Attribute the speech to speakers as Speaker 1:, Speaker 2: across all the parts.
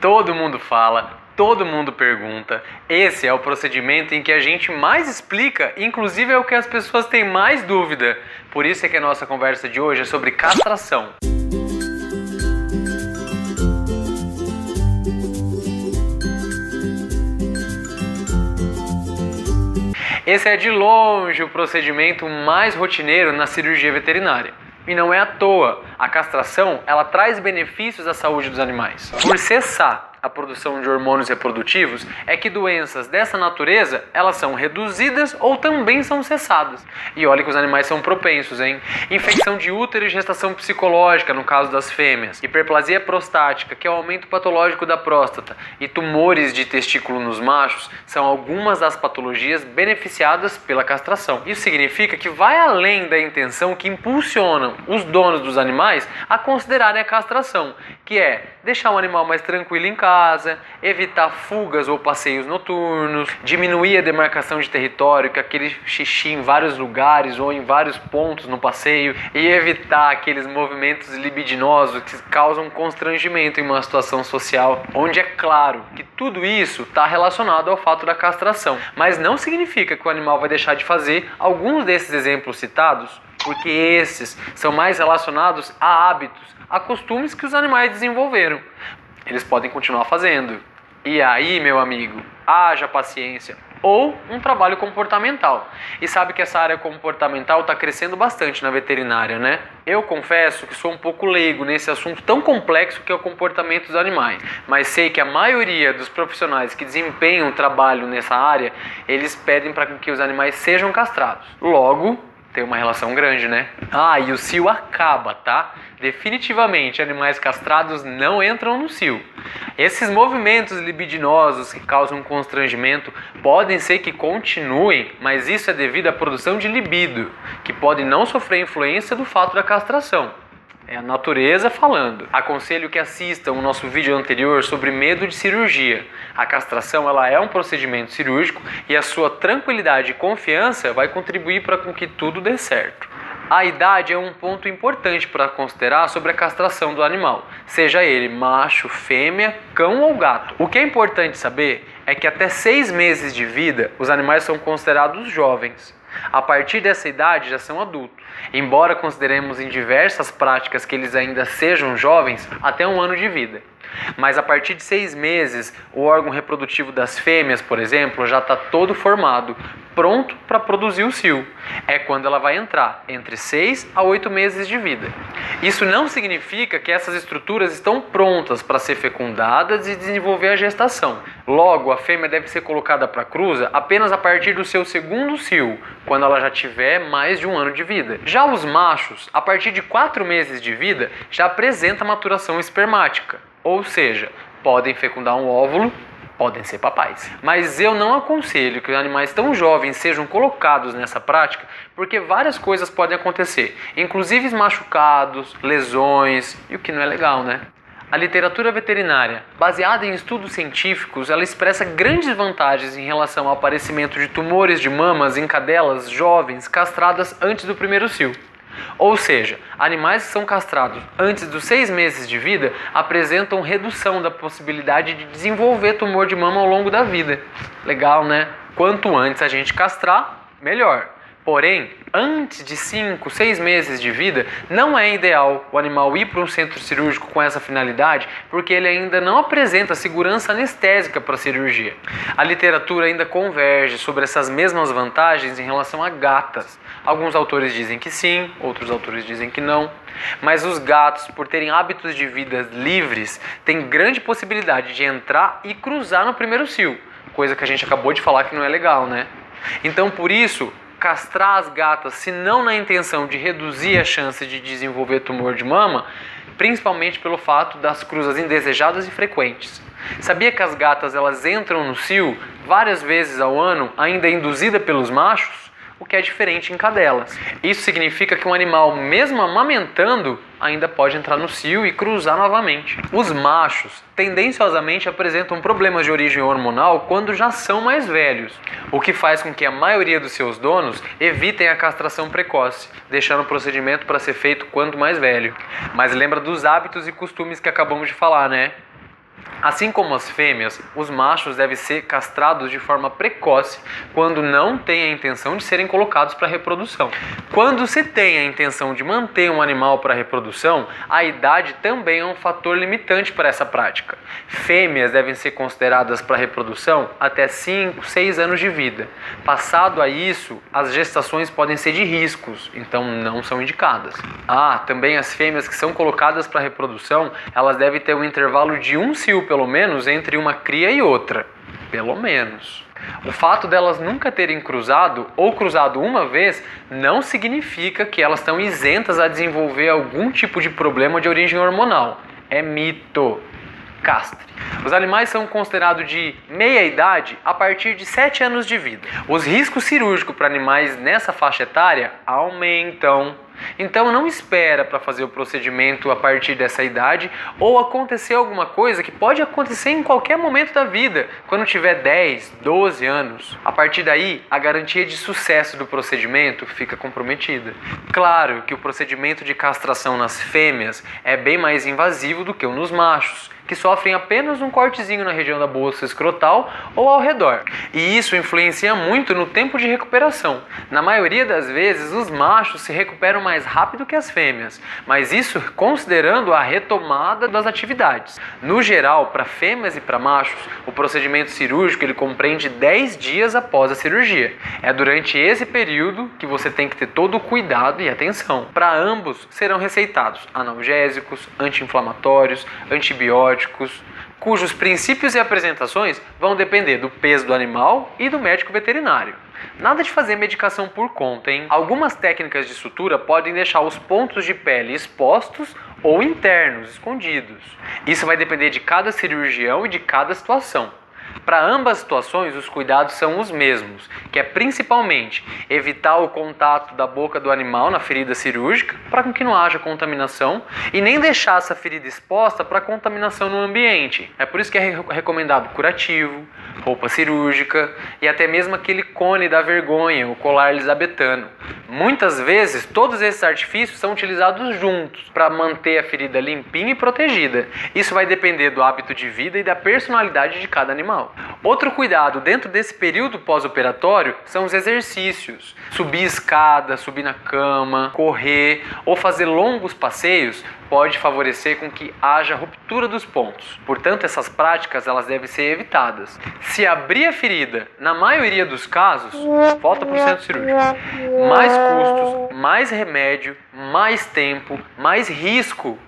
Speaker 1: Todo mundo fala, todo mundo pergunta. Esse é o procedimento em que a gente mais explica, inclusive é o que as pessoas têm mais dúvida. Por isso é que a nossa conversa de hoje é sobre castração. Esse é de longe o procedimento mais rotineiro na cirurgia veterinária. E não é à toa, a castração ela traz benefícios à saúde dos animais. Por cessar a produção de hormônios reprodutivos, é que doenças dessa natureza, elas são reduzidas ou também são cessadas. E olha que os animais são propensos, hein? Infecção de útero e gestação psicológica, no caso das fêmeas. Hiperplasia prostática, que é o aumento patológico da próstata. E tumores de testículo nos machos são algumas das patologias beneficiadas pela castração. Isso significa que vai além da intenção que impulsionam os donos dos animais a considerarem a castração, que é deixar o animal mais tranquilo em casa, evitar fugas ou passeios noturnos, diminuir a demarcação de território, que é aquele xixi em vários lugares ou em vários pontos no passeio, e evitar aqueles movimentos libidinosos que causam constrangimento em uma situação social, onde é claro que tudo isso está relacionado ao fato da castração, mas não significa que o animal vai deixar de fazer alguns desses exemplos citados, porque esses são mais relacionados a hábitos, a costumes que os animais desenvolveram. Eles podem continuar fazendo. E aí, meu amigo, haja paciência. Ou um trabalho comportamental. E sabe que essa área comportamental está crescendo bastante na veterinária, né? Eu confesso que sou um pouco leigo nesse assunto tão complexo que é o comportamento dos animais. Mas sei que a maioria dos profissionais que desempenham trabalho nessa área, eles pedem para que os animais sejam castrados. Logo, tem uma relação grande, né? E o cio acaba, tá? Definitivamente, animais castrados não entram no cio. Esses movimentos libidinosos que causam constrangimento podem ser que continuem, mas isso é devido à produção de libido, que pode não sofrer influência do fato da castração. É a natureza falando. Aconselho que assistam o nosso vídeo anterior sobre medo de cirurgia. A castração ela é um procedimento cirúrgico e a sua tranquilidade e confiança vai contribuir para que tudo dê certo. A idade é um ponto importante para considerar sobre a castração do animal, seja ele macho, fêmea, cão ou gato. O que é importante saber é que até 6 meses de vida os animais são considerados jovens. A partir dessa idade já são adultos, embora consideremos em diversas práticas que eles ainda sejam jovens até 1 ano de vida. Mas a partir de 6 meses, o órgão reprodutivo das fêmeas, por exemplo, já está todo formado, pronto para produzir o cio. É quando ela vai entrar, entre 6 a 8 meses de vida. Isso não significa que essas estruturas estão prontas para ser fecundadas e desenvolver a gestação. Logo, a fêmea deve ser colocada para a cruza apenas a partir do seu segundo cio, quando ela já tiver mais de 1 ano de vida. Já os machos, a partir de 4 meses de vida, já apresenta maturação espermática. Ou seja, podem fecundar um óvulo, podem ser papais. Mas eu não aconselho que os animais tão jovens sejam colocados nessa prática, porque várias coisas podem acontecer, inclusive machucados, lesões, e o que não é legal, né? A literatura veterinária, baseada em estudos científicos, ela expressa grandes vantagens em relação ao aparecimento de tumores de mamas em cadelas jovens castradas antes do primeiro cio. Ou seja, animais que são castrados antes dos 6 meses de vida apresentam redução da possibilidade de desenvolver tumor de mama ao longo da vida. Legal, né? Quanto antes a gente castrar, melhor. Porém, antes de 5, 6 meses de vida, não é ideal o animal ir para um centro cirúrgico com essa finalidade, porque ele ainda não apresenta segurança anestésica para a cirurgia. A literatura ainda converge sobre essas mesmas vantagens em relação a gatas. Alguns autores dizem que sim, outros autores dizem que não. Mas os gatos, por terem hábitos de vida livres, têm grande possibilidade de entrar e cruzar no primeiro cio, coisa que a gente acabou de falar que não é legal, né? Então, por isso, castrar as gatas, se não na intenção de reduzir a chance de desenvolver tumor de mama, principalmente pelo fato das cruzas indesejadas e frequentes. Sabia que as gatas elas entram no cio várias vezes ao ano, ainda induzida pelos machos? O que é diferente em cadelas. Isso significa que um animal, mesmo amamentando, ainda pode entrar no cio e cruzar novamente. Os machos tendenciosamente apresentam problemas de origem hormonal quando já são mais velhos, o que faz com que a maioria dos seus donos evitem a castração precoce, deixando o procedimento para ser feito quanto mais velho. Mas lembra dos hábitos e costumes que acabamos de falar, né? Assim como as fêmeas, os machos devem ser castrados de forma precoce quando não têm a intenção de serem colocados para reprodução. Quando se tem a intenção de manter um animal para reprodução, a idade também é um fator limitante para essa prática. Fêmeas devem ser consideradas para reprodução até 5, 6 anos de vida. Passado a isso, as gestações podem ser de riscos, então não são indicadas. Também as fêmeas que são colocadas para reprodução, elas devem ter um intervalo de 1 cio pelo menos entre uma cria e outra. Pelo menos. O fato delas nunca terem cruzado ou cruzado uma vez não significa que elas estão isentas a desenvolver algum tipo de problema de origem hormonal. É mito. Castre. Os animais são considerados de meia-idade a partir de 7 anos de vida. Os riscos cirúrgicos para animais nessa faixa etária aumentam. Então não espera para fazer o procedimento a partir dessa idade ou acontecer alguma coisa que pode acontecer em qualquer momento da vida, quando tiver 10, 12 anos. A partir daí, a garantia de sucesso do procedimento fica comprometida. Claro que o procedimento de castração nas fêmeas é bem mais invasivo do que o nos machos, que sofrem apenas um cortezinho na região da bolsa escrotal ou ao redor. E isso influencia muito no tempo de recuperação. Na maioria das vezes, os machos se recuperam mais rápido que as fêmeas, mas isso considerando a retomada das atividades. No geral, para fêmeas e para machos, o procedimento cirúrgico ele compreende 10 dias após a cirurgia. É durante esse período que você tem que ter todo o cuidado e atenção. Para ambos, serão receitados analgésicos, anti-inflamatórios, antibióticos, cujos princípios e apresentações vão depender do peso do animal e do médico veterinário. Nada de fazer medicação por conta, hein? Algumas técnicas de sutura podem deixar os pontos de pele expostos ou internos, escondidos. Isso vai depender de cada cirurgião e de cada situação. Para ambas situações, os cuidados são os mesmos, que é principalmente evitar o contato da boca do animal na ferida cirúrgica para que não haja contaminação e nem deixar essa ferida exposta para contaminação no ambiente. É por isso que é recomendado curativo, roupa cirúrgica e até mesmo aquele cone da vergonha, o colar elisabetano. Muitas vezes, todos esses artifícios são utilizados juntos para manter a ferida limpinha e protegida. Isso vai depender do hábito de vida e da personalidade de cada animal. Outro cuidado dentro desse período pós-operatório são os exercícios. Subir escada, subir na cama, correr ou fazer longos passeios pode favorecer com que haja ruptura dos pontos. Portanto, essas práticas elas devem ser evitadas. Se abrir a ferida, na maioria dos casos, volta para o centro cirúrgico. Mais custos, mais remédio, mais tempo, mais risco.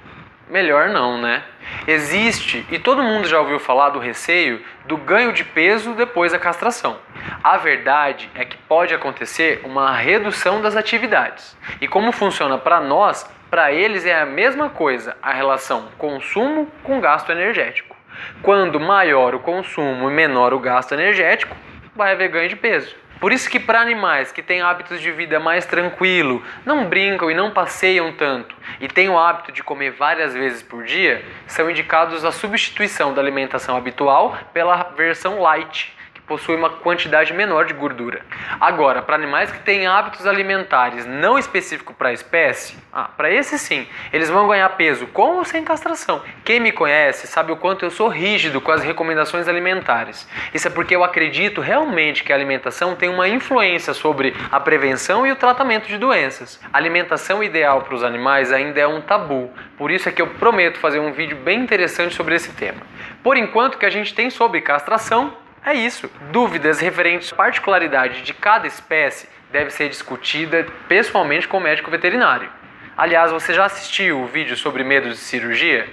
Speaker 1: Melhor não, né? Existe, e todo mundo já ouviu falar do receio do ganho de peso depois da castração. A verdade é que pode acontecer uma redução das atividades. E como funciona para nós, para eles é a mesma coisa, a relação consumo com gasto energético. Quando maior o consumo e menor o gasto energético, vai haver ganho de peso. Por isso que para animais que têm hábitos de vida mais tranquilo, não brincam e não passeiam tanto e têm o hábito de comer várias vezes por dia, são indicados a substituição da alimentação habitual pela versão light, que possui uma quantidade menor de gordura. Agora, para animais que têm hábitos alimentares não específicos para a espécie, para esses sim, eles vão ganhar peso com ou sem castração. Quem me conhece sabe o quanto eu sou rígido com as recomendações alimentares. Isso é porque eu acredito realmente que a alimentação tem uma influência sobre a prevenção e o tratamento de doenças. A alimentação ideal para os animais ainda é um tabu, por isso é que eu prometo fazer um vídeo bem interessante sobre esse tema. Por enquanto, o que a gente tem sobre castração é isso. Dúvidas referentes à particularidade de cada espécie deve ser discutida pessoalmente com o médico veterinário. Aliás, você já assistiu o vídeo sobre medos de cirurgia?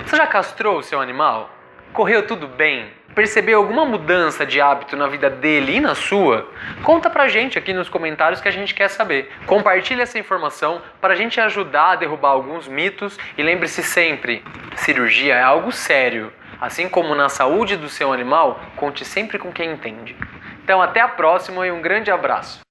Speaker 1: Você já castrou o seu animal? Correu tudo bem? Percebeu alguma mudança de hábito na vida dele e na sua? Conta pra gente aqui nos comentários que a gente quer saber. Compartilhe essa informação para a gente ajudar a derrubar alguns mitos e lembre-se sempre, cirurgia é algo sério. Assim como na saúde do seu animal, conte sempre com quem entende. Então até a próxima e um grande abraço.